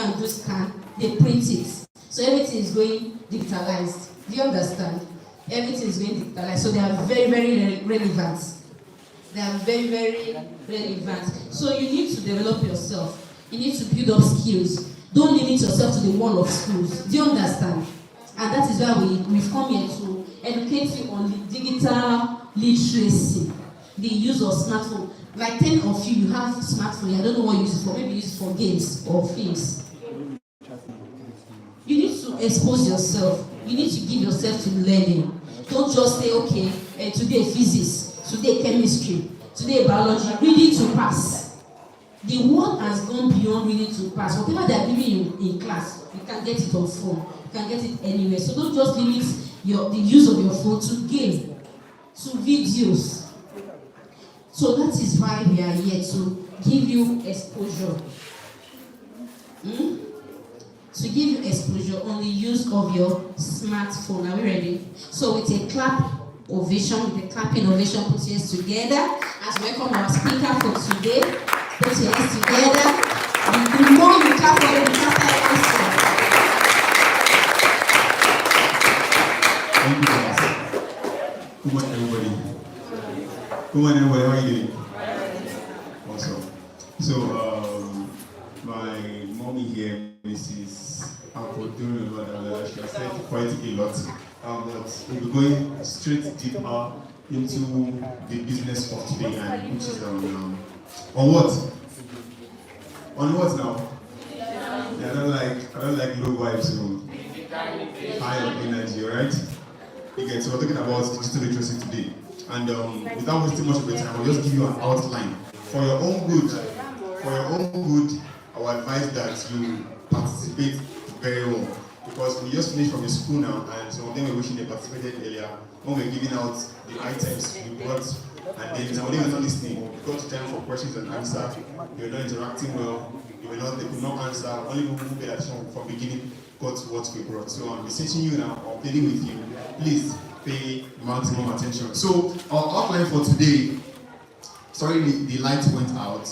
and do scan, they print it. So everything is going digitalized. Do you understand? Everything is going digitalized. So they are very, very relevant. They are very, very relevant. So you need to develop yourself. You need to build up skills. Don't limit yourself to the wall of schools. Do you understand? And that is why we've come here to educate you on the digital literacy, the use of smartphone. Like 10 of you have smartphone. I don't know what you use it for. Maybe you use it for games or films. You need to expose yourself. You need to give yourself to learning. Don't just say, okay, today physics, today chemistry, today biology, reading to pass. The world has gone beyond reading to pass. Whatever they are giving you in class, you can get it on phone. You can get it anywhere. So don't just limit the use of your phone to game, to videos. So that is why we are here, to give you exposure. To give you exposure on the use of your smartphone. Are we ready? So with a clap ovation, with a clapping ovation, put your hands together as we welcome our speaker for today. Put your hands together. The more you clap for them, the faster you answer. Thank you, guys. Good morning, everybody. Good morning, everybody. How are you doing? Awesome. So, my mommy here, Mrs. She has said quite a lot. But we'll be going straight deeper into the business of today, and which is on what? On what now? Yeah, I don't like low vibes, so high on energy, right? Okay, so we're talking about digital literacy today, and without wasting much of your time, I'll just give you an outline for your own good. For your own good, I will advise that you participate very well, because we just finished from the school now, and some of them were wishing they participated earlier. When we're giving out the items we brought, and then some of them were not listening. We got to time for questions and answers. They were not interacting well. They could not answer. Only people who paid attention from the beginning got what we brought. So I'm beseeching you now, or pleading with you, please pay maximum attention. So our outline for today, sorry the light went out.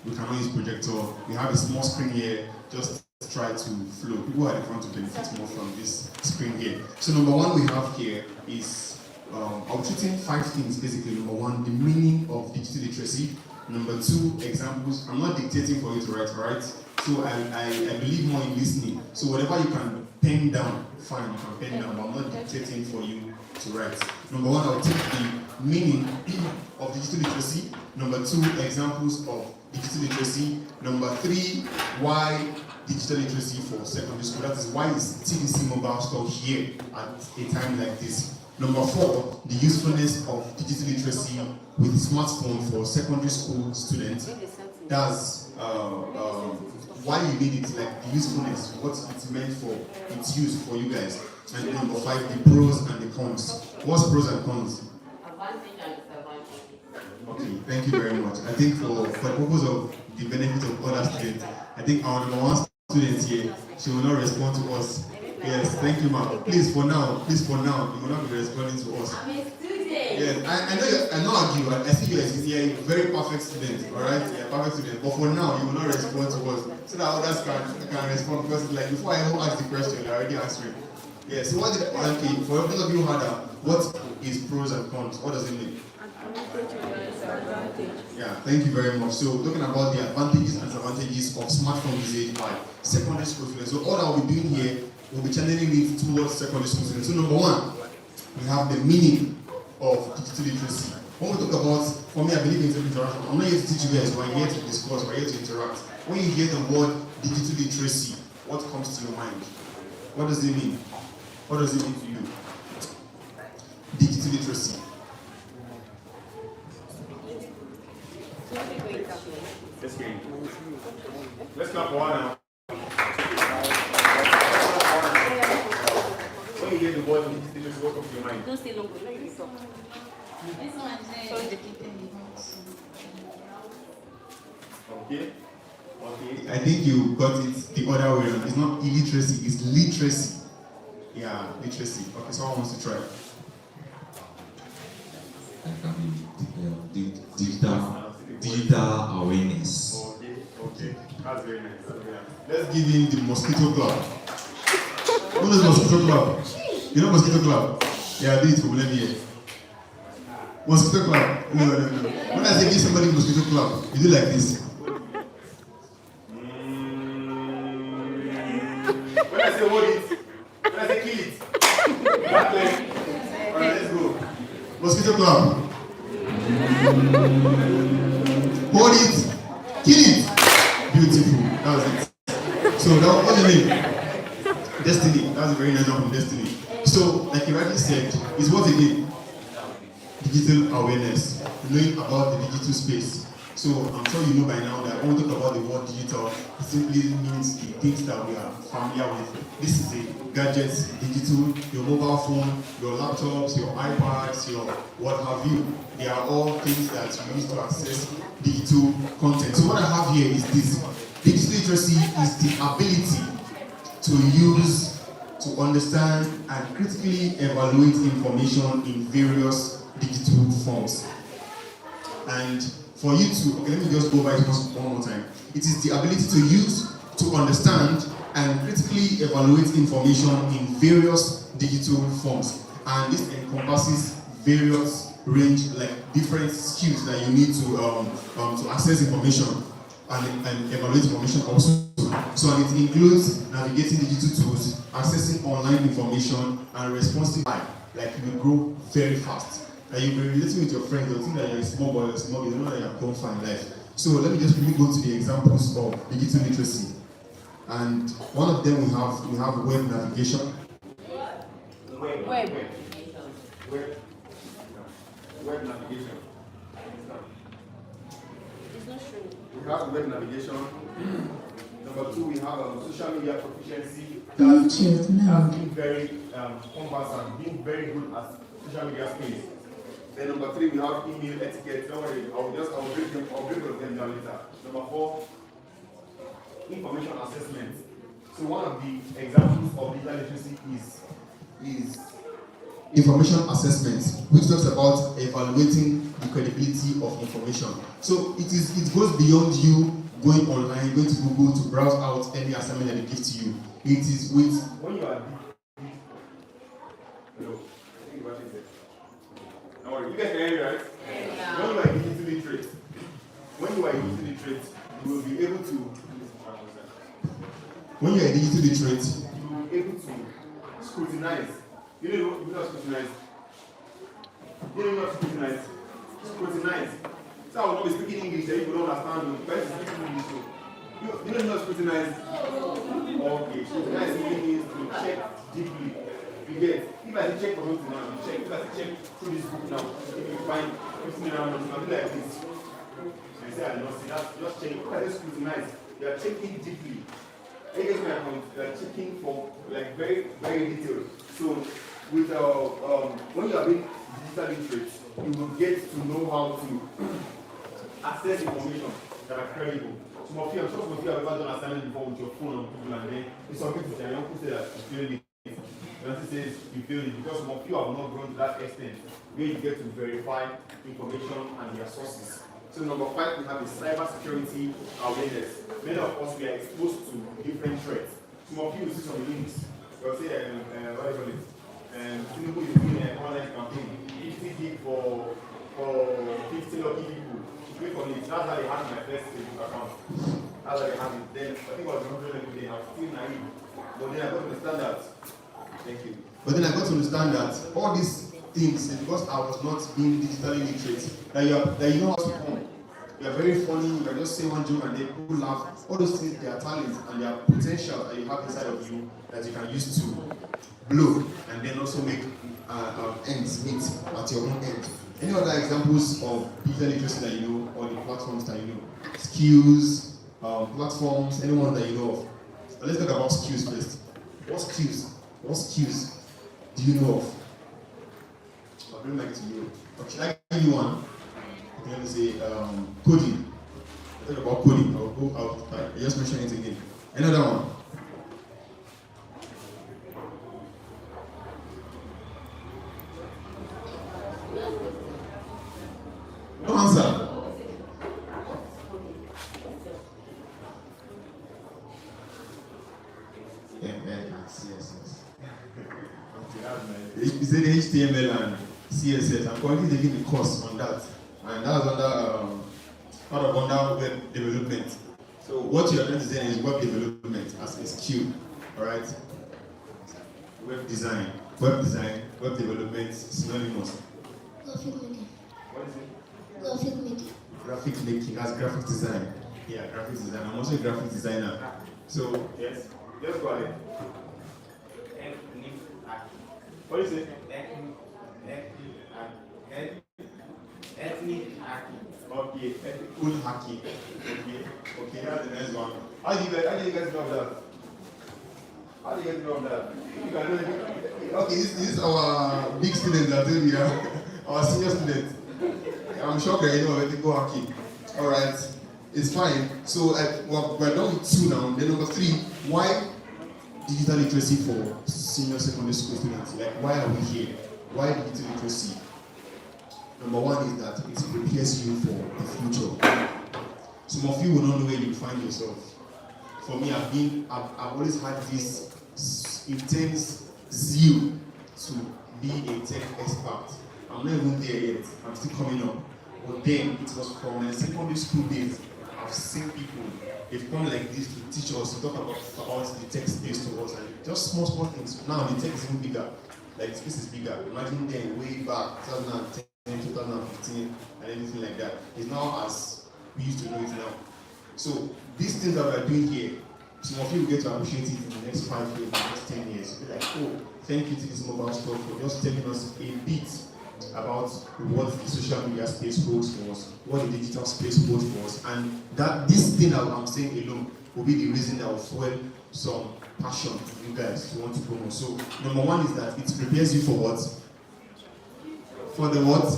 We cannot use projector. We have a small screen here. Just try to flow. People at the front to benefit more from this screen here. So number one we have here is I'm treating 5 things basically. Number one, the meaning of digital literacy. Number 2, examples. I'm not dictating for you to write, right? So I believe more in listening. So whatever you can pen down, fine, you can pen down, but I'm not dictating for you to write. Number 1, I'll take the meaning of digital literacy. Number 2, examples of digital literacy. Number 3, why digital literacy for secondary school. That is why is TDCMOBILESTORE here at a time like this. Number 4, the usefulness of digital literacy with smartphone for secondary school students. That's why you need it, like the usefulness, what it's meant for, its use for you guys. And then number 5, the pros and the cons. What's pros and cons? Okay, thank you very much. I think for the purpose of the benefit of other students, I think our number 1 student here, she will not respond to us. Yes, thank you, ma'am. Please for now, you will not be responding to us. I'm a student. Yes, I know you, I know you, I see you as a very perfect student, alright? Yeah, perfect student. But for now, you will not respond to us. So that others can respond, because it's like before I even ask the question, you're already answering. Yeah, so what did for those of you who had what is pros and cons? What does it mean? Yeah, thank you very much. So talking about the advantages and disadvantages of smartphone usage by secondary school students. So all I'll be doing here, we'll be channeling it towards secondary school students. So number 1, we have the meaning of digital literacy. When we talk about, for me, I believe in interaction. I'm not here to teach you guys, we're here to discuss, we're here to interact. When you hear the word digital literacy, what comes to your mind? What does it mean? What does it mean to you? Digital literacy. Let's clap for one now. When you hear the word digital literacy, what comes to your mind? Don't stay long. This one Okay. I think you got it the other way around. It's not illiteracy, it's literacy. Yeah, literacy. Okay, someone wants to try. Digital awareness. Okay. That's very nice. Let's give him the mosquito club. Who knows mosquito club? You know mosquito club? Yeah, I did it for many years. Mosquito club. No. When I say give somebody mosquito club, you do like this. When I say hold it, when I say kill it. Back leg. Alright, let's go. Mosquito club. Hold it. Kill it. Beautiful. That was it. So that what's the name? Destiny. That's a very nice one from Destiny. So, like you rightly said, is what again? Digital awareness, knowing about the digital space. So I'm sure you know by now that when we talk about the word digital, it simply means the things that we are familiar with. This is a gadgets, digital, your mobile phone, your laptops, your iPads, your what have you. They are all things that you use to access digital content. So what I have here is this. Digital literacy is the ability to use, to understand, and critically evaluate information in various digital forms. And for you to, okay, let me just go by it one more time. It is the ability to use, to understand, and critically evaluate information in various digital forms. And this encompasses various range, like different skills that you need to access information and evaluate information also. So and it includes navigating digital tools, accessing online information, and responsive life. Like you will grow very fast. And you'll be relating with your friends, they'll think that you're a small boy or small girl, they don't know that you're going far in life. So let me just really go to the examples of digital literacy. And one of them we have web navigation. Web navigation. It's not true. We have web navigation. Number two, we have social media proficiency. Bluetooth mode. Being very conversant, being very good at social media space. Then number three, we have email etiquette. Don't worry, I'll break them down later. Number four, information assessment. So one of the examples of digital literacy is information assessment, which talks about evaluating the credibility of information. So it goes beyond you going online, going to Google to browse out any assignment that they give to you. It is with when you are hello. No worry, you guys can hear me, right? Yeah. When you are digitally literate, you will be able to. When you are digitally literate, you will be able to scrutinize. You know what scrutinize? Scrutinize. So I will not be speaking English that you don't understand me. But speaking English too. You don't know scrutinize? Okay, scrutinize means to check deeply. You get, if I check for something now, you check. If I check through this book now, if you find 15 around, something like this. So you say, I don't see that, just check. Look at this scrutinize. You are checking deeply. You are checking for like very, very detailed. So with when you are being digital literate, you will get to know how to access information that are credible. Some of you, I'm sure some of you have ever done assignment before with your phone on Google, and then it's something to tell you. Uncle say that you failed it. Nancy says you failed it because some of you have not grown to that extent where you get to verify information and their sources. So number 5, we have the cybersecurity awareness. Many of us we are exposed to different threats. Some of you will see some links. They'll say, what do you call it? Tinubu is doing an online campaign. 50 gig for 50 lucky people. Click on it. That's how they have my first Facebook account. That's how they have it. Then I think it was 100 every day. I was still naive. But then I got to understand that. Thank you. But then I got to understand that all these things, because I was not being digitally literate, that you know how to come. You are very funny, you can just say one joke and then people laugh. All those things, they are talents and they are potential that you have inside of you that you can use to blow and then also make ends meet at your own end. Any other examples of digital literacy that you know, or the platforms that you know? Skills, platforms, anyone that you know of? But let's talk about skills first. What skills do you know of? I'll bring back to you. Okay, should I give you one? Let me say coding. Talk about coding. I just mention it again. Another one. No answer. CSS. Okay, that's nice. You said HTML and CSS. I'm currently taking a course on that, and that's under web development. So what you're going to say is web development as a skill, all right? Web design, web development, synonymous. Graphic making. What is it? Graphic making. Graphic making, as graphic design. Yeah, graphic design. I'm also a graphic designer. So yes, just go ahead. What is it? Ethnic hacking. Okay, ethical hacking. Okay, that's the next one. How do you guys know that? How do you guys know that? You can do it. Okay, this is our big students that do here. Our senior students. I'm shocked that you know ethical hacking. Alright, it's fine. So we're done with 2 now. Then number 3, why digital literacy for senior secondary school students? Like, why are we here? Why digital literacy? Number 1 is that it prepares you for the future. Some of you will not know where you find yourself. For me, I've always had this intense zeal to be a tech expert. I'm not even there yet. I'm still coming up. But then it was from my secondary school days. I've seen people, they've come like this to teach us, to talk about the tech space to us, and just small things. Now the tech is even bigger. Like the space is bigger. Imagine then way back 2010, 2015, and anything like that. It's now as we used to know it now. So these things that we're doing here, some of you will get to appreciate it in the next 5 years, in the next 10 years. You'll be like, oh, thank you to this mobile store for just telling us a bit about what the social media space holds for us, what the digital space holds for us, and that this thing that I'm saying alone will be the reason that will fuel some passion for you guys to want to promote. So number 1 is that it prepares you for what? For the what?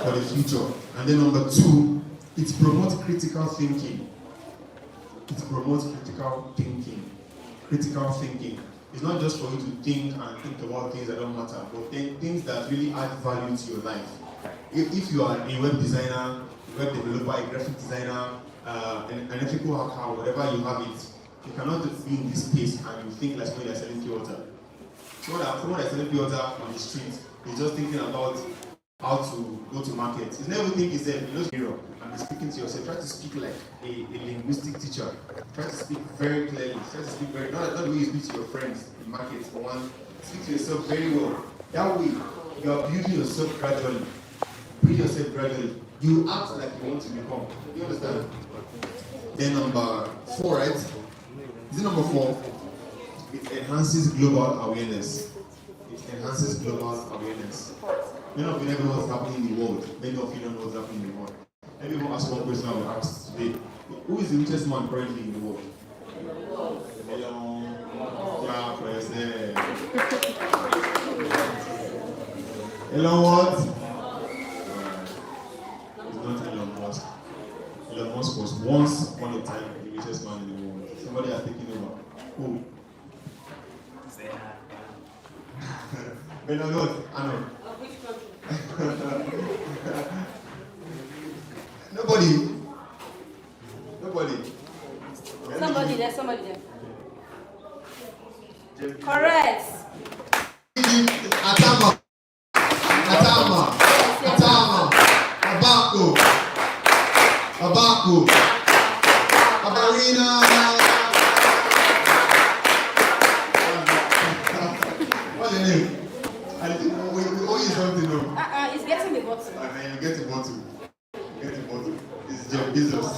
For the future. And then number 2, it promotes critical thinking. It promotes critical thinking. Critical thinking. It's not just for you to think and think about things that don't matter, but things that really add value to your life. If you are a web designer, web developer, a graphic designer, an ethical hacker, whatever you have it, you cannot be in this space and you think like somebody that's selling pure water. Someone that's selling pure water on the street is just thinking about how to go to market. It's never thinking himself, you know, hero, and be speaking to yourself. Try to speak like a linguistic teacher. Try to speak very clearly. Try to speak very, not the way you speak to your friends in market, for one. Speak to yourself very well. That way, you are building yourself gradually. Build yourself gradually. You act like you want to become. You understand? Then number 4, right? Is it number 4? It enhances global awareness. It enhances global awareness. Many of you never know what's happening in the world. Many of you don't know what's happening in the world. Let me ask one question I will ask today. Who is the richest man currently in the world? Elon. Yeah, President. Elon what? It's not Elon Musk. Elon Musk was once upon a time the richest man in the world. Somebody has taken over. Who? But no, I know. Nobody. Somebody there. Correct. Atama. Abaku. Abarina. What's your name? I think we owe you something though. He's getting the bottle. You get the bottle. It's your business.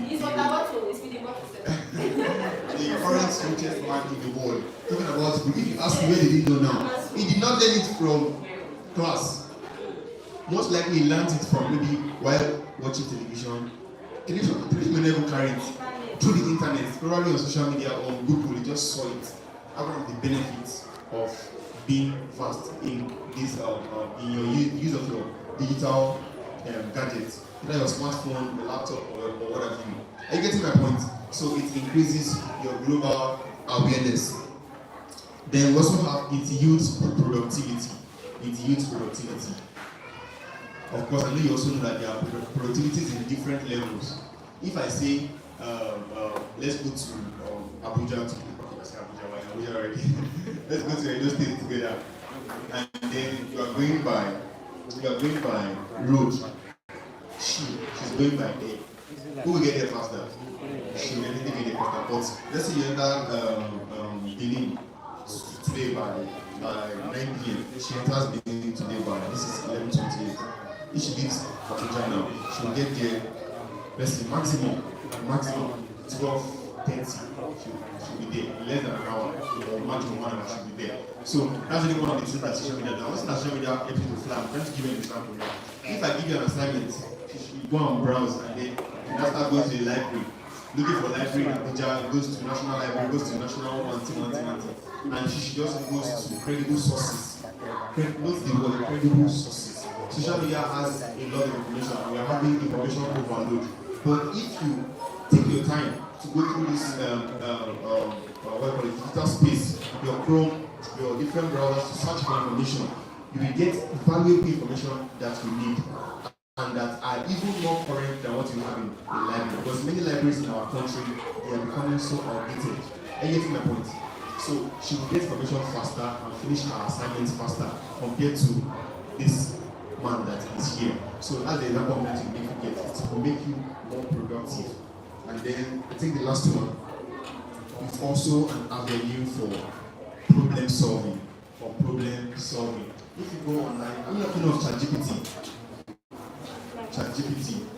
He's on the bottle. He's feeding bottle. The current richest man in the world. Talking about school. If you ask me where did he know now, he did not learn it from class. Most likely he learned it from maybe while watching television. Television may never carry it. Through the internet, probably on social media or on Google, he just saw it. One of the benefits of being fast in this in your use of your digital gadgets, either your smartphone, your laptop, or what have you. Are you getting my point? So it increases your global awareness. Then we also have it yields productivity. Of course, I know you also know that there are productivities in different levels. If I say, let's go to Abuja to We are ready. Let's go to Edo State together. And then you are going by road. She's going by air. Who will get there faster? She will definitely get there faster. But let's say you enter Benin today by 9 p.m. She enters Benin today by, this is 11:28. If she leaves Abuja now, she will get there, let's say maximum 12:30. She'll be there in less than an hour, or maximum 1 hour she'll be there. So that's really one of the things that social media does. Once social media helps you to fly, I'm trying to give you an example now. If I give you an assignment, you go and browse, and then you now start going to the library, looking for library in Abuja, goes to National Library, goes to National one thing. And she just goes to credible sources. Note the word credible sources. Social media has a lot of information, and we are having information overload. But if you take your time to go through this digital space, your Chrome, your different browsers to search for information, you will get valuable information that you need and that are even more current than what you have in the library. Because many libraries in our country, they are becoming so outdated. Are you getting my point? So she will get information faster and finish her assignments faster compared to this man that is here. So that's the example that you make you get. It will make you more productive. And then I think the last one is also an avenue for problem solving. If you go online, I'm looking at ChatGPT.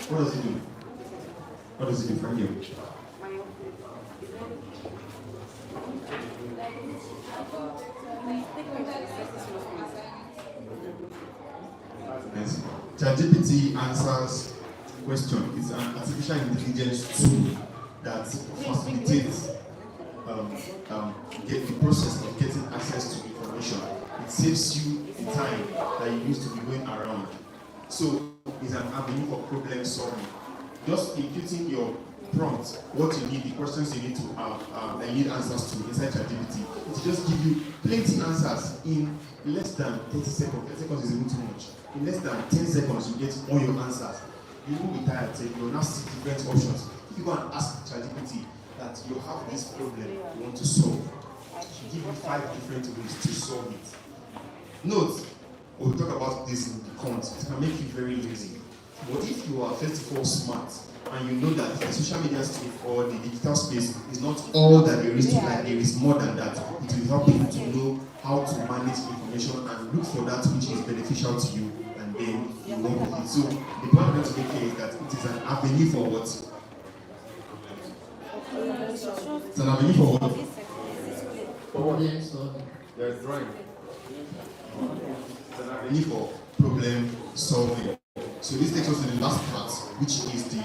What does it do? What does it do for you? Yes. ChatGPT answers question. It's an artificial intelligence tool that facilitates get the process of getting access to information. It saves you the time that you used to be going around. So it's an avenue for problem solving. Just inputting your prompt, what you need, the questions you need to that you need answers to inside ChatGPT. It will just give you plenty answers in less than 30 seconds. 30 seconds is even too much. In less than 10 seconds, you get all your answers. You will be tired, so you will now see different options. If you go and ask ChatGPT that you have this problem you want to solve, she'll give you 5 different ways to solve it. Note, we'll talk about this in the cons. It can make you very lazy. But if you are first of all smart, and you know that the social media space or the digital space is not all that there is to life, there is more than that. It will help you to know how to manage information and look for that which is beneficial to you, and then you work with it. So the point I'm going to make here is that it is an avenue for what? It's an avenue for what? Problem solving. You're drawing. It's an avenue for problem solving. So this takes us to the last part, which is the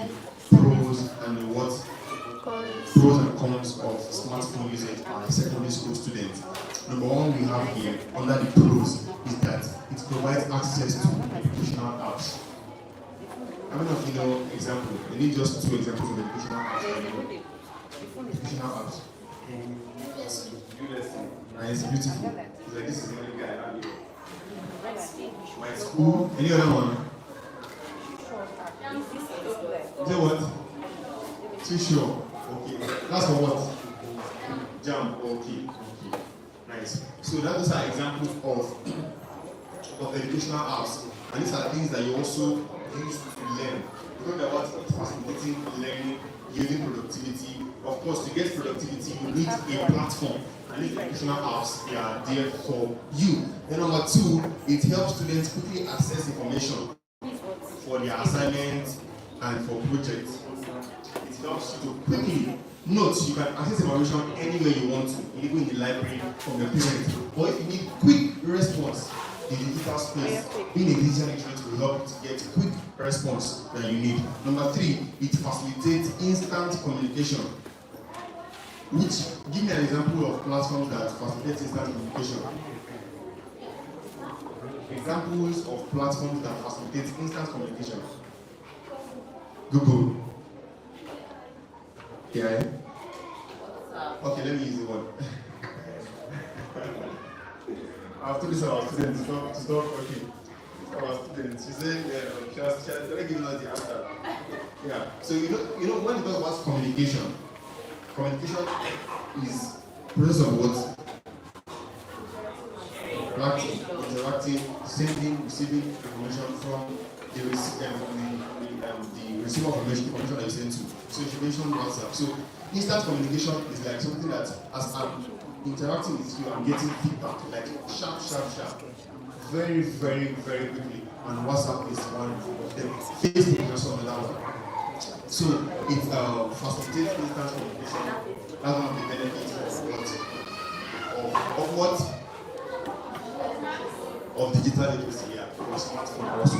pros and the what? Pros and cons of smartphone usage by secondary school students. Number one we have here, under the pros, is that it provides access to educational apps. How many of you know example? I need just 2 examples of educational apps. Educational apps. Nice, beautiful. It's like this is the only guy I have here. My school. Any other one? Is that what? Too sure. Okay. That's for what? Jam. Okay. Nice. So those are examples of educational apps. And these are things that you also use to learn. You know that what facilitating learning, using productivity. Of course, to get productivity, you need a platform. And these educational apps, they are there for you. Then number 2, it helps students quickly access information for their assignments and for projects. It helps you to quickly note you can access information anywhere you want to, even in the library from your parents. Or if you need quick response, the digital space, being a digital literature will help you to get quick response that you need. Number 3, it facilitates instant communication. Which, give me an example of platforms that facilitate instant communication. Examples of platforms that facilitate instant communication. Google. Yeah. Okay, let me use the one. I've told this our students to stop okay. Our students. She said she has already given us the answer. Yeah. So you know when you talk about communication is process of what? receiving information from the receiver of information that you send to. So if you mention WhatsApp, so instant communication is like something that as I'm interacting with you, I'm getting feedback, like sharp. Very, very, very quickly. And WhatsApp is one of them. Facebook is also another one. So it facilitates instant communication. That's one of the benefits of digital literacy, yeah, for smartphone also.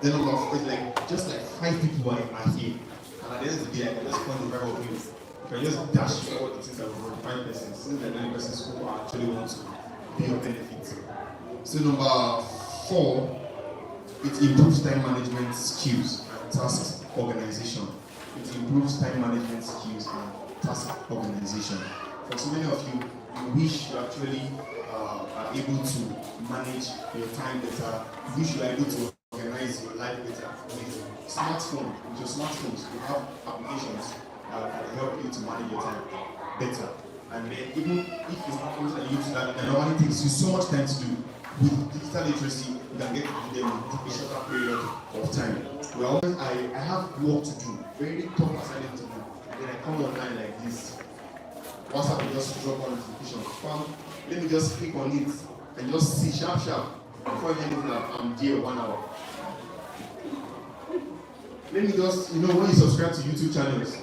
Then number 4 is like just like 5 people are here. And at the end of the day, I can just point the 5 of you. You can just dash all the things that will 5 persons, since the 9 persons who actually want to be of benefit. So number 4, it improves time management skills and task organization. It improves time management skills and task organization. For so many of you, you wish you actually are able to manage your time better. You wish you are able to organize your life better. With your smartphones, you have applications that can help you to manage your time better. And then even if it's not something that you use that normally takes you so much time to do, with digital literacy, you can get to them in a shorter period of time. Well, I have work to do, very tough assignment to do. Then I come online like this. WhatsApp will just drop on notification. Let me just click on it and just see sharp. Before I know that I'm there 1 hour. Let me just, when you subscribe to YouTube channels,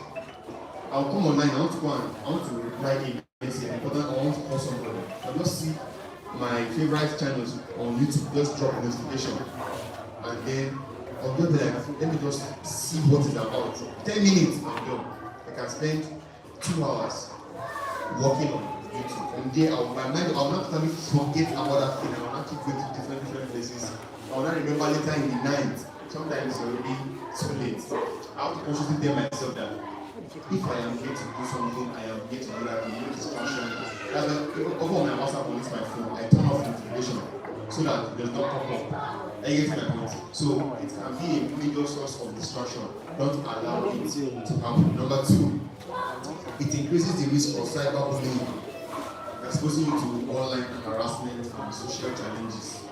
I'll come online, I want to reply in. I want to call somebody. I'll just see my favorite channels on YouTube, just drop a notification. And then I'll go there, let me just see what it's about. 10 minutes, I'm done. I can spend 2 hours working on YouTube. From there, I'll not totally forget about that thing. I'll not keep going to different places. I'll not remember later in the night. Sometimes it's already too late. I have to consciously tell myself that if I am here to do something, I am here to do that, no distraction. That's why over my WhatsApp on my phone, I turn off notification so that it does not pop up. I get my point. So it can be a major source of distraction. Don't allow it to happen. Number 2, it increases the risk of cyberbullying, exposing you to online harassment and social challenges.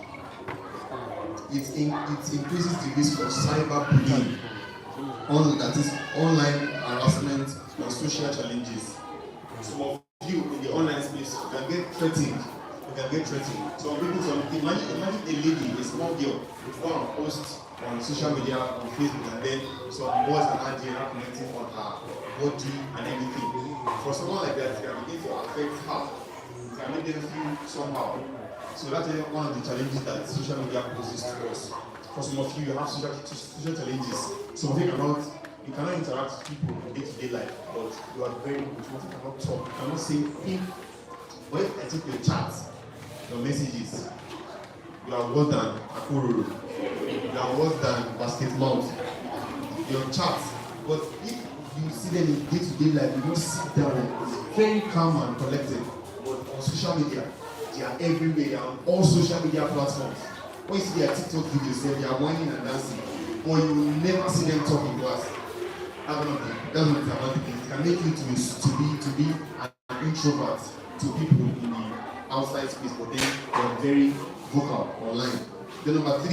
It increases the risk of cyberbullying, that is online harassment and social challenges. Some of you in the online space, you can get threatened. So imagine a lady, a small girl, go and post on social media, on Facebook, and then some boys and Angie are commenting on her body and everything. For someone like that, it can begin to affect her. It can make them feel somehow. So that's one of the challenges that social media poses to us. For some of you, you have social challenges. Some of you cannot interact with people in day-to-day life, but you are very good. You cannot talk, you cannot say if. But if I take your chat, your messages, you are worse than Akuru, you are worse than basket mount, your chat. But if you see them in day-to-day life, you don't sit down, very calm and collected. But on social media, they are everywhere, they are on all social media platforms. When you see their TikTok videos, they are whining and dancing, but you will never see them talk in class. That's one of the advantages. It can make you to be an introvert to people in the outside space, but then they are very vocal online. Then number 3,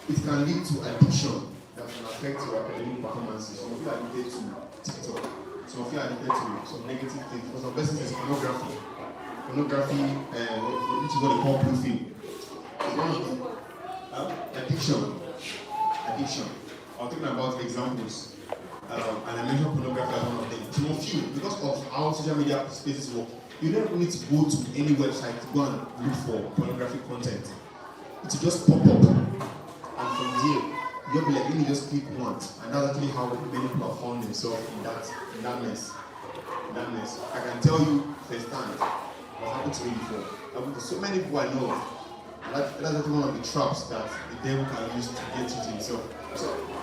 it can lead to addiction that can affect your academic performances. Some of you are addicted to TikTok. Some of you are addicted to some negative things. For some persons, it's pornography, which is what they call proofing. It's one of the addiction. I'm talking about examples. And I mentioned pornography as one of them. Some of you, because of how social media spaces work, you don't need to go to any website to go and look for pornographic content. It will just pop up. And from there, you'll be like, let me just click once. And that's actually how many people have found themselves in that mess. I can tell you firsthand what happened to me before. Happened to so many people I know. That's actually one of the traps that the devil can use to get you to himself.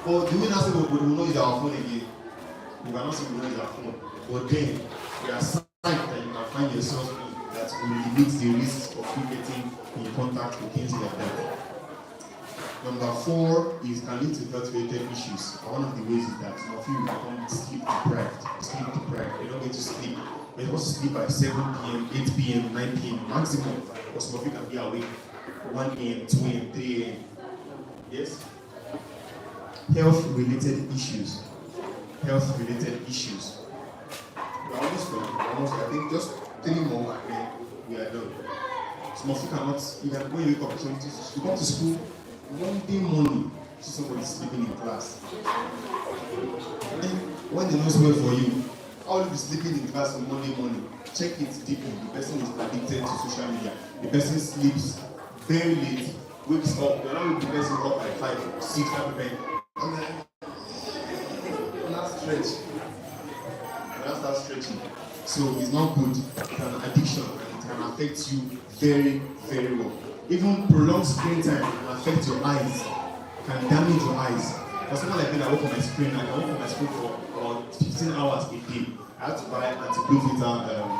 But do we not say we will not use our phone again? We cannot say we will not use our phone. But then, there are signs that you can find yourself in that will limit the risks of you getting in contact with things like that. Number 4 is can lead to health-related issues. One of the ways is that some of you become sleep deprived. You don't get to sleep. But you're supposed to sleep by 7 p.m., 8 p.m., 9 p.m. maximum. But some of you can be awake 1 a.m., 2 a.m., 3 a.m. Yes? Health-related issues. Health-related issues. We're almost done. I think just 3 more and then we are done. Some of you cannot, even when you wake up, you come to school, Monday morning, see somebody sleeping in class. When the nose well for you, how will you be sleeping in class on Monday morning? Check it deeply. The person is addicted to social media. The person sleeps very late, wakes up, you're not the person up at 5, 6, 5 p.m. And then, stretch. You start stretching. So it's not good. It's an addiction and it can affect you very, very well. Even prolonged screen time can affect your eyes, can damage your eyes. For someone like me that work on my screen, I can work on my screen for about 15 hours a day. I have to buy anti-blue filter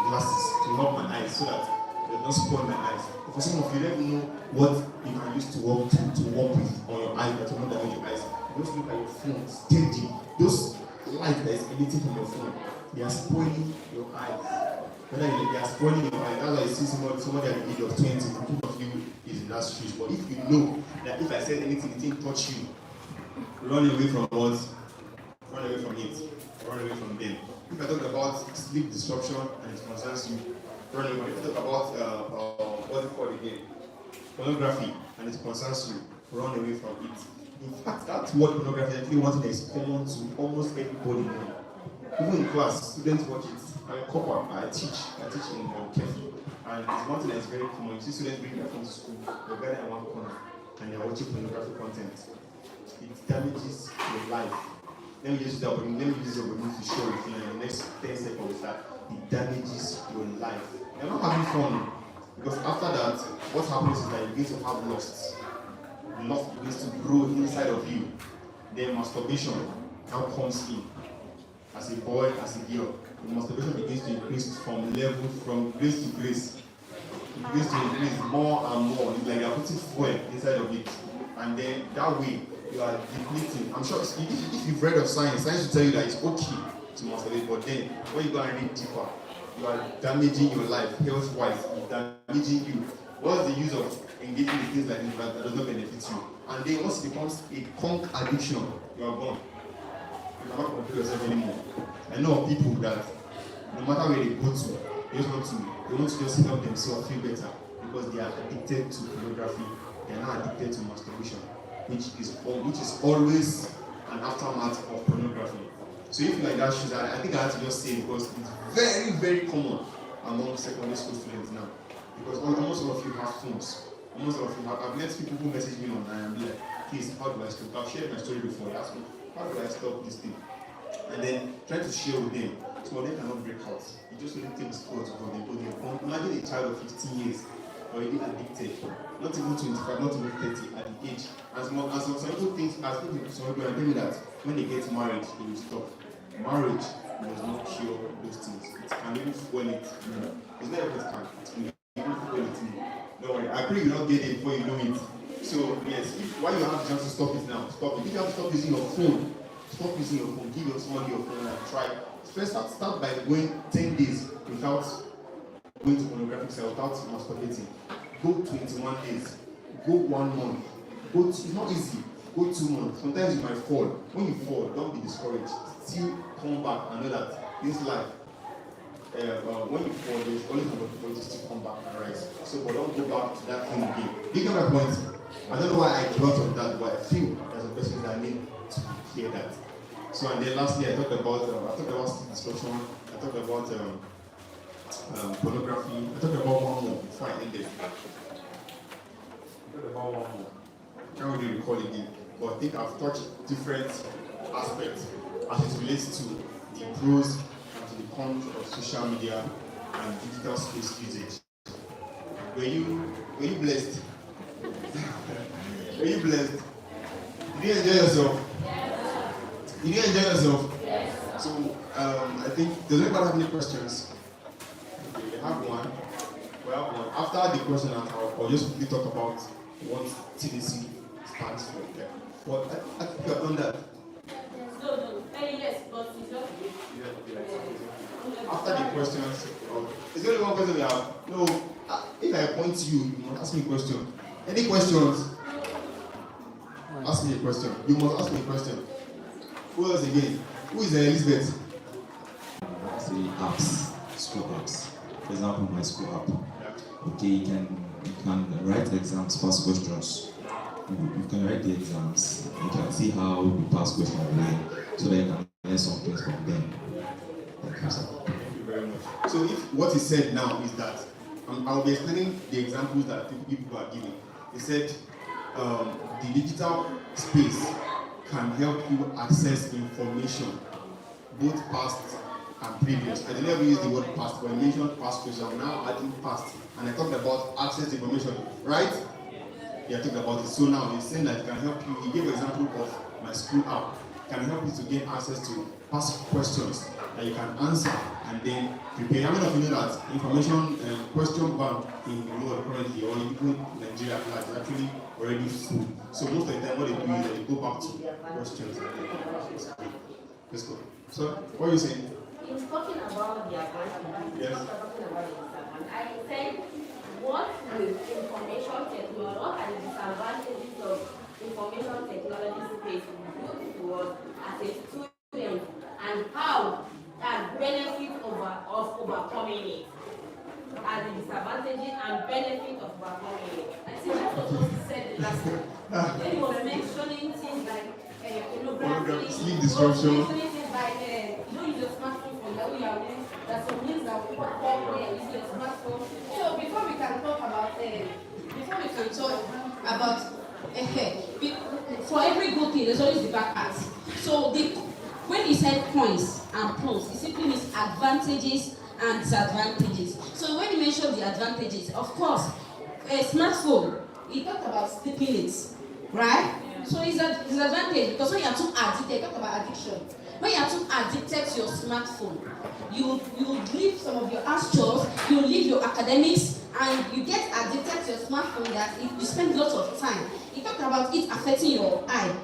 glasses to help my eyes so that they don't spoil my eyes. But for some of you, don't even know what you can use to work with on your eyes that will not damage your eyes. You just look at your phone steady. Those light that is emitting from your phone, they are spoiling your eyes. Whether they are spoiling your eyes, that's why you see somebody at the age of 20, two of you is in that street. But if you know that if I said anything, it didn't touch you, run away from what? Run away from it. Run away from them. If I talk about sleep disruption and it concerns you, run away. If I talk about what do you call it again? Pornography and it concerns you, run away from it. In fact, that word pornography is actually one thing that is common to almost everybody now. Even in class, students watch it. I'm a copper, I teach in Kefi. And it's one thing that is very common. You see students bring their phone to school, they're gathered in one corner, and they're watching pornographic content. It damages your life. Let me use this opportunity to show you in the next 10 seconds that it damages your life. You're not having fun. Because after that, what happens is that you begin to have lusts. Lust begins to grow inside of you. Then masturbation now comes in. As a boy, as a girl, the masturbation begins to increase from grace to grace. It begins to increase more and more. It's like you're putting fuel inside of it. And then that way, you are depleting. I'm sure if you've read of science will tell you that it's okay to masturbate, but then when you go and read deeper, you are damaging your life, health-wise, it's damaging you. What's the use of engaging in things like this that does not benefit you? And then once it becomes a conk addiction, you are gone. You cannot control yourself anymore. I know of people that no matter where they go to, they want to just help themselves feel better because they are addicted to pornography, they are not addicted to masturbation, which is always an aftermath of pornography. So if you like that shoes, I think I have to just say because it's very, very common among secondary school students now. Because almost all of you have phones. Almost all of you have. I've met people who message me online and be like, please, how do I stop? I've shared my story before. They ask me, how do I stop this thing? And then try to share with them. Some of them cannot break out. You just really take sports from them. Imagine a child of 15 years already addicted. Not even 25, not even 30 at the age. And some people think, some people are telling me that when they get married, they will stop. Marriage does not cure those things. It can even fuel it. It's not everything can. It can even fuel it. Don't worry. I pray you don't get it before you know it. So yes, why you have the chance to stop it now? Stop it. If you have to stop using your phone, stop using your phone. Give somebody your phone and try. First, start by going 10 days without going to pornographic site, without masturbating. Go 21 days. Go 1 month. It's not easy. Go 2 months. Sometimes you might fall. When you fall, don't be discouraged. Still come back and know that this life, when you fall, there's always an opportunity to still come back and rise. So, but don't go back to that thing again. Do you get my point? I don't know why I came out of that, but I feel there's a person that need to hear that. So, and then lastly, I talked about sleep disruption. I talked about pornography. I talked about one more before I end it. I talked about one more. I can't really recall again, but I think I've touched different aspects as it relates to the pros and to the cons of social media and digital space usage. Were you blessed? Were you blessed? Did you enjoy yourself? Yes. Did you enjoy yourself? Yes. So I think, does anybody have any questions? Okay, we have one. After the question and I'll just quickly talk about what TDC stands for. Yeah. Well, I think you have done that. No. Yes, but it's not. After the questions, is there only one question we have? No. If I point to you, you must ask me a question. Any questions? Ask me a question. You must ask me a question. Who else again? Who is Elizabeth? Say apps, school apps. For example, my school app. Okay, you can write exams, pass questions. You can write the exams. You can see how you pass questions online, so that you can learn some things from them. Thank you, sir. Thank you very much. So if what is said now is that I'll be explaining the examples that people are giving. He said the digital space can help you access information, both past and previous. I never use the word past, but I mentioned past question. I'm now adding past, and I talked about access to information, right? Yeah, I talked about it. So now he's saying that it can help you. He gave an example of my school app. It can help you to gain access to past questions that you can answer and then prepare. How many of you know that information question bank in the world currently, or even Nigeria is actually already full? So most of the time, what they do is they go back to questions. Let's go. So, what are you saying? In talking about the advancement, yes. talking about the disadvantage, I said, what with information technology, what are the disadvantages of information technology space towards as a student, and how that benefit of overcoming it, as the disadvantages and benefit of overcoming it. I think that's what was said last time. When he was mentioning things like pornography, sleep disruption. Use your smartphone for Yahoo. There's some things that we pop where you use your smartphone. So before we can talk about for every good thing, there's always the bad parts. So when he said points and pros, it simply means advantages and disadvantages. So when he mentioned the advantages, of course, a smartphone, he talked about sleeping late, right? Yeah. So it's a disadvantage because when you are too addicted, talk about addiction. When you are too addicted to your smartphone, you leave some of your house chores, you leave your academics, and you get addicted to your smartphone that you spend lots of time. He talked about it affecting your eye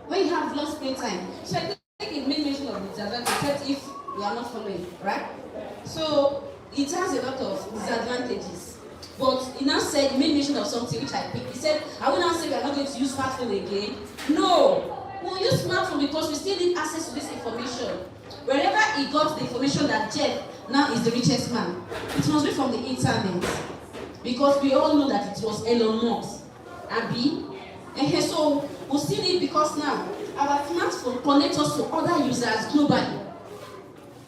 when you have long screen time. So I think it made mention of the disadvantage if you are not following, right? So it has a lot of disadvantages. But he now said, he made mention of something which I picked. He said, I will now say we are not going to use smartphone again. No! We'll use smartphone because we still need access to this information. Wherever he got the information that Jeff now is the richest man, it must be from the internet. Because we all know that it was Elon Musk. Abi? And so we still need, because now our smartphone connects us to other users globally.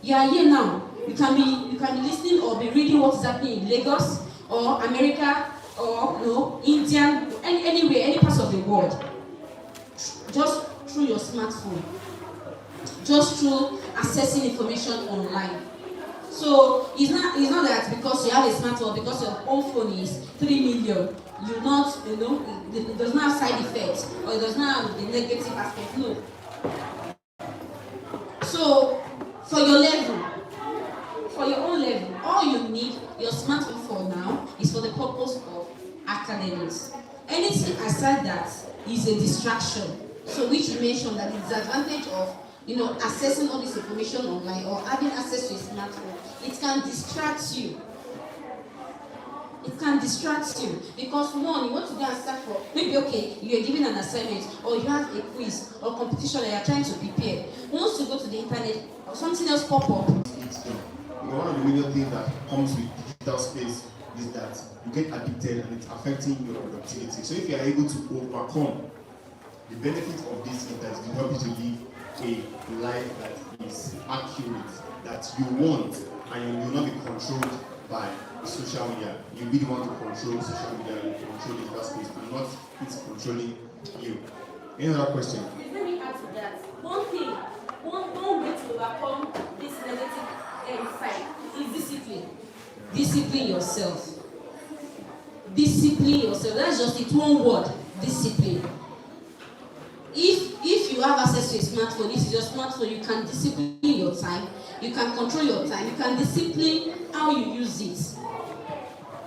You are here now. You can be listening or be reading what is happening in Lagos or America or India, anywhere, any parts of the world. Just through your smartphone. Just through accessing information online. So it's not that because you have a smartphone, because your own phone is 3 million, it does not have side effects or it does not have the negative aspect. No. So for your own level, all you need your smartphone for now is for the purpose of academics. Anything aside that is a distraction. So which you mentioned that the disadvantage of accessing all this information online or having access to a smartphone, it can distract you. It can distract you because one, you want to go and start for maybe you are given an assignment or you have a quiz or competition and you are trying to prepare. Once you go to the internet or something else pop up. One of the major things that comes with digital space is that you get addicted and it's affecting your productivity. So if you are able to overcome the benefit of this internet, will help you to live a life that is accurate, that you want, and you will not be controlled by social media. You really want to control social media, you control digital space, and not it's controlling you. Any other question? Let me add to that. One way to overcome this negative side is discipline. Discipline yourself. Discipline yourself. That's just it. One word. Discipline. If you have access to a smartphone, this is your smartphone, you can discipline your time, you can control your time, you can discipline how you use it.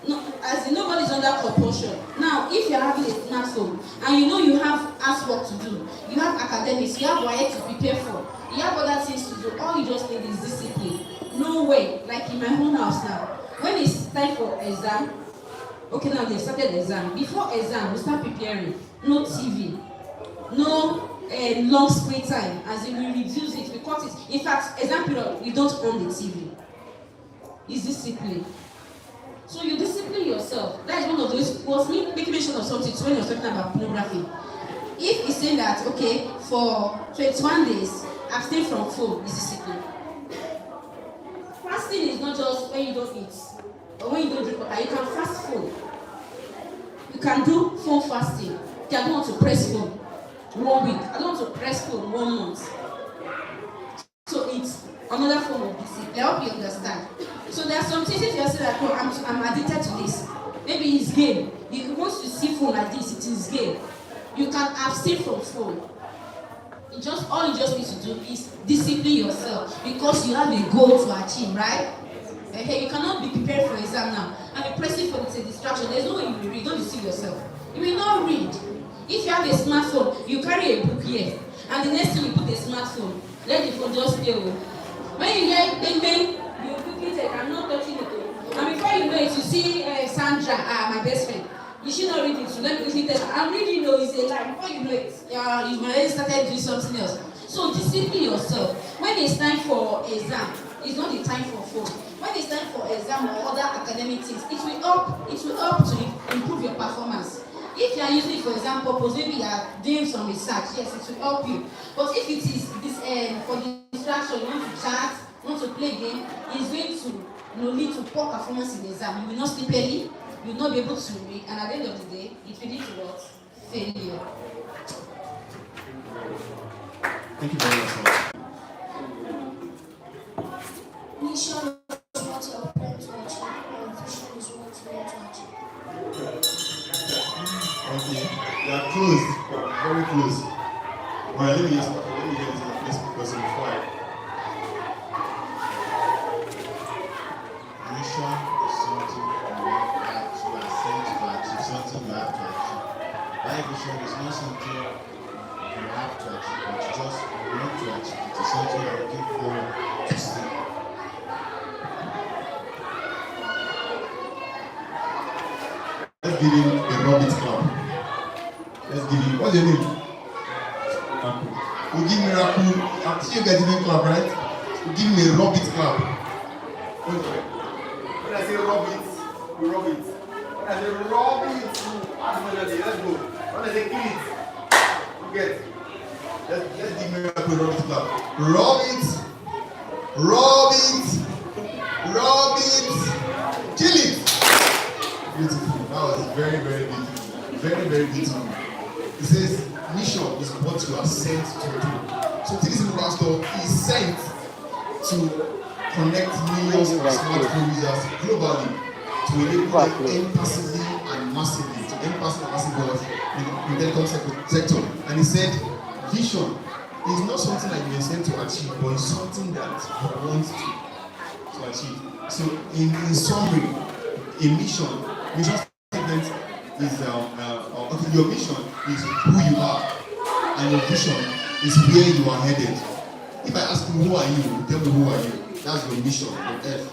No, as in nobody's under compulsion. Now, if you're having a smartphone and you have work to do, you have academics, you have work to prepare for, you have other things to do, all you just need is discipline. No way, like in my own house now, when it's time for exam, now they started exam. Before exam, we start preparing, no TV. no long screen time, as in we reduce it, we cut it. In fact, exam period, we don't own the TV. It's discipline. So you discipline yourself. That is one of those, was me making mention of something when you're talking about pornography. If he's saying that, okay, for 21 days, abstain from phone is discipline. Fasting is not just when you don't eat or when you don't drink water. You can fast phone. You can do phone fasting. Okay, I don't want to press phone 1 week. I don't want to press phone 1 month. So it's another form of discipline. I hope you understand. So there are some things if you're saying that, oh, I'm addicted to this. Maybe it's game. If you want to see phone like this, it is game. You can abstain from phone. All you just need to do is discipline yourself because you have a goal to achieve, right? Okay, you cannot be prepared for exam now and be pressing for it's a distraction. There's no way you will read. Don't deceive yourself. You will not read. If you have a smartphone, you carry a book here, and the next thing you put a smartphone, let the phone just stay. When you hear bang, you quickly take, I'm not touching it. And before you know it, you see Sandra, my best friend. You should not read it. So let me quickly tell her, I'm reading, no, it's a lie. Before you know it, you've already started doing something else. So discipline yourself. When it's time for exam, it's not the time for phone. When it's time for exam or other academic things, it will help to improve your performance. If you are using it for exam purpose, maybe you are doing some research, yes, it will help you. But if it is this for the distraction, you want to chat, you want to play game, it's going to lead to poor performance in the exam. You will not sleep early, you will not be able to read, and at the end of the day, it will lead to what? Failure. Thank you very much. Mission is what you are planning to achieve, and vision is what you want to achieve. Okay, you are close, very close. Alright, let me get into the next person before I. Mission is something you have to ascend to achieve, something you have to achieve. Life vision is not something you have to achieve, but you just want to achieve. It is something you are looking forward to see. Let's give him a Robert clap. Let's give him, what's your name? Miracle. We'll give Miracle, I'm still getting him clap, right? We'll give him a Robert clap. When I say Robert, we rub it. When I say Robert, let's go. When I say kill it, you get. Let's give Miracle a Robert clap. Robert, kill it. Beautiful. That was very, very beautiful. Very, very beautiful. It says, mission is what you are sent to do. So TDCMOBILESTORE is sent to connect millions of smartphone users globally to enable them passively and massively, to end passive and massive growth in the telecom sector. And he said, vision is not something that you are sent to achieve, but it's something that you want to achieve. So in summary, a mission statement is your mission is who you are, and your vision is where you are headed. If I ask you who are you, tell me who are you. That's your mission on earth,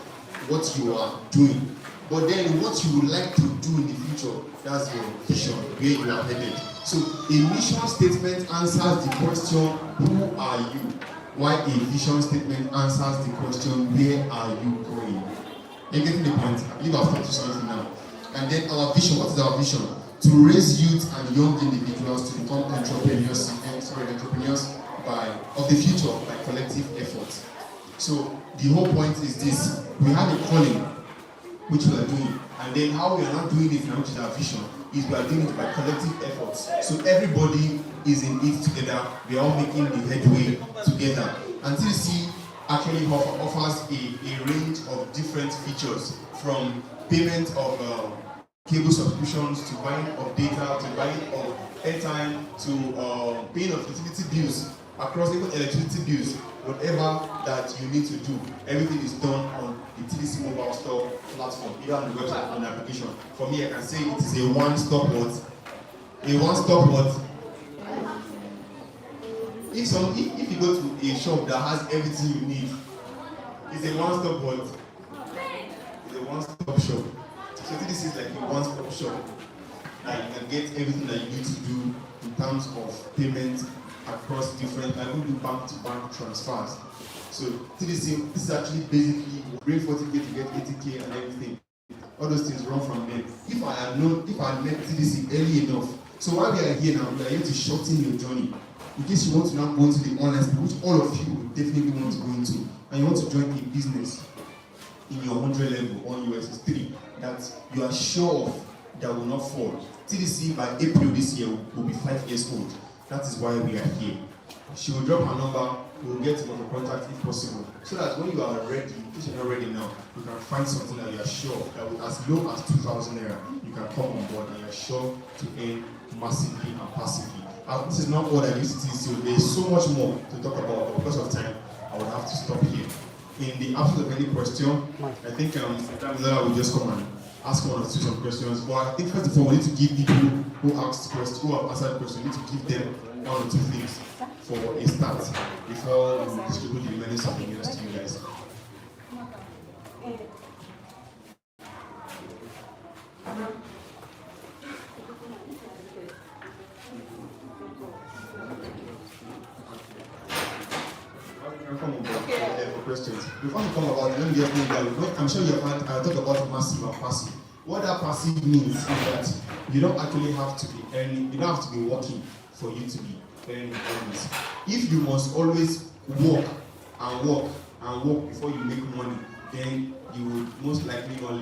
what you are doing. But then what you would like to do in the future, that's your vision, where you are headed. So a mission statement answers the question, who are you? While a vision statement answers the question, where are you going? You're getting the point. I believe I've taught you something now. And then our vision, what is our vision? To raise youth and young individuals to become entrepreneurs of the future by collective effort. So the whole point is this: we have a calling which we are doing, and then how we are not doing it now, which is our vision, is we are doing it by collective efforts. So everybody is in it together. We are all making the headway together. And TDC actually offers a range of different features, from payment of cable subscriptions, to buying of data, to buying of airtime, to paying of utility bills, across even electricity bills, whatever that you need to do. Everything is done on the TDCMOBILESTORE platform, either on the website or on the application. For me, I can say it is a one-stop what? A one-stop what? If you go to a shop that has everything you need, it's a one-stop what? It's a one-stop shop. So this is like a one-stop shop that you can get everything that you need to do in terms of payment across different, I don't do bank-to-bank transfers. So TDC, this is actually basically bring 40K to get 80K and everything. All those things run from them. If I had met TDC early enough, so while we are here now, we are here to shorten your journey. In case you want to now go into the online space, which all of you would definitely want to go into, and you want to join a business in your 100 level on USS3 that you are sure of that will not fall. TDC by April this year will be 5 years old. That is why we are here. She will drop her number, we will get her contact if possible, so that when you are ready, if you're not ready now, you can find something that you are sure that with as low as 2,000 naira, you can come on board and you are sure to earn massively and passively. This is not all I use to TDC, so there is so much more to talk about, but because of time, I will have to stop here. In the absence of any question, I think Mr. will just come and ask one or two some questions. But I think first of all, we need to give people who asked questions, who have answered questions, we need to give them one or two things for a start before we distribute the remaining of the minutes to you guys. Questions. Before we come about it, let me just know that I'm sure you have heard talk about massive and passive. What that passive means is that you don't actually have to be earning, you don't have to be working for you to be earning earnings. If you must always work and work and work before you make money, then you will most likely not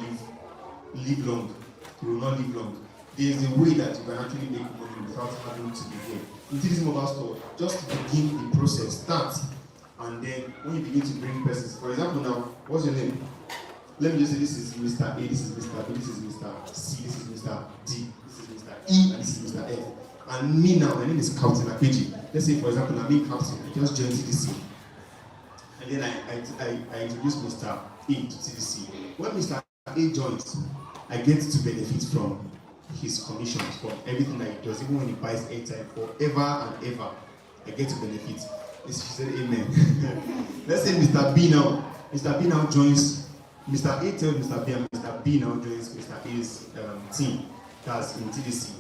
live long. You will not live long. There is a way that you can actually make money without having to be here. In TDCMOBILESTORE, just begin the process, start. And then when you begin to bring persons, for example now, what's your name? Let me just say this is Mr. A, this is Mr. B, this is Mr. C, this is Mr. D, this is Mr. E, and this is Mr. F. And me now, my name is Captain Akeji. Let's say for example, I'm Captain, I just joined TDC. And then I introduce Mr. A to TDC. When Mr. A joins, I get to benefit from his commissions, from everything that he does, even when he buys airtime forever and ever, I get to benefit. She said amen. Let's say Mr. B now. Mr. B now joins Mr. A tells Mr. B, and Mr. B now joins Mr. A's team. That's in TDC.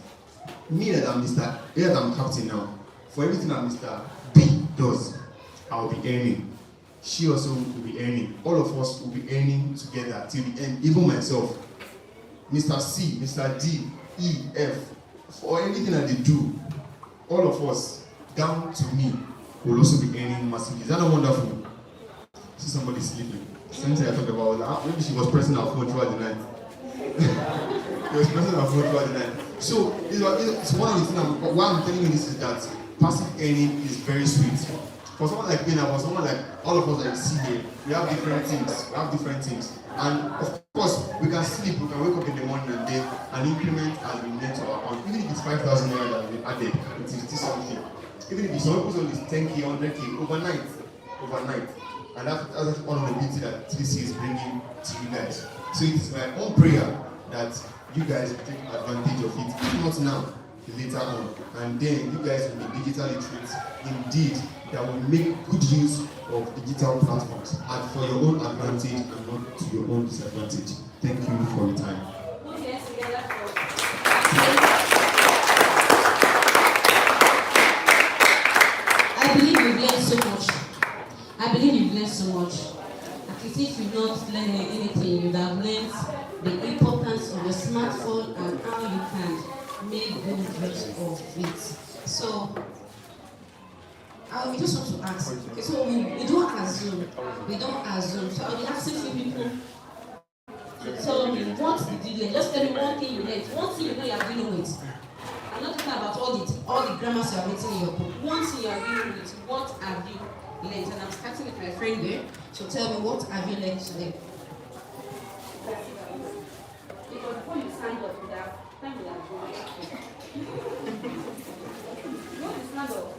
Me that I'm Mr. A, that I'm captain now. For everything that Mr. B does, I will be earning. She also will be earning. All of us will be earning together till the end. Even myself. Mr. C, Mr. D, E, F. For everything that they do, all of us, down to me, will also be earning massively. Is that not wonderful? See somebody sleeping. Same thing I talked about. Maybe she was pressing her phone throughout the night. She was pressing her phone throughout the night. So it's one of the things. Why I'm telling you this is that passive earning is very sweet. For someone like me now, for someone like all of us that you see here, we have different things. And of course, we can sleep, we can wake up in the morning and then an increment has been made to our account. Even if it's 5,000 naira that has been added, it is still something. Even if some people's only 10K, 100K overnight. And that's one of the beauty that TDC is bringing to you guys. So it is my own prayer that you guys will take advantage of it, if not now, later on. And then you guys will be digital literate indeed, that will make good use of digital platforms and for your own advantage and not to your own disadvantage. Thank you for your time. I believe you've learned so much. At least if you've not learned anything, you'd have learned the importance of your smartphone and how you can make good use of it. So, I just want to ask. Okay, so we don't assume. So I'll be asking few people. So what did you learn? Just tell me one thing you learned. One thing you know you are dealing with. I'm not talking about all the grammars you are written in your book. One thing you are dealing with. What have you learned? And I'm starting with my friend there. So tell me, what have you learned today? Because before you stand up with that, time will have gone. You want to stand up?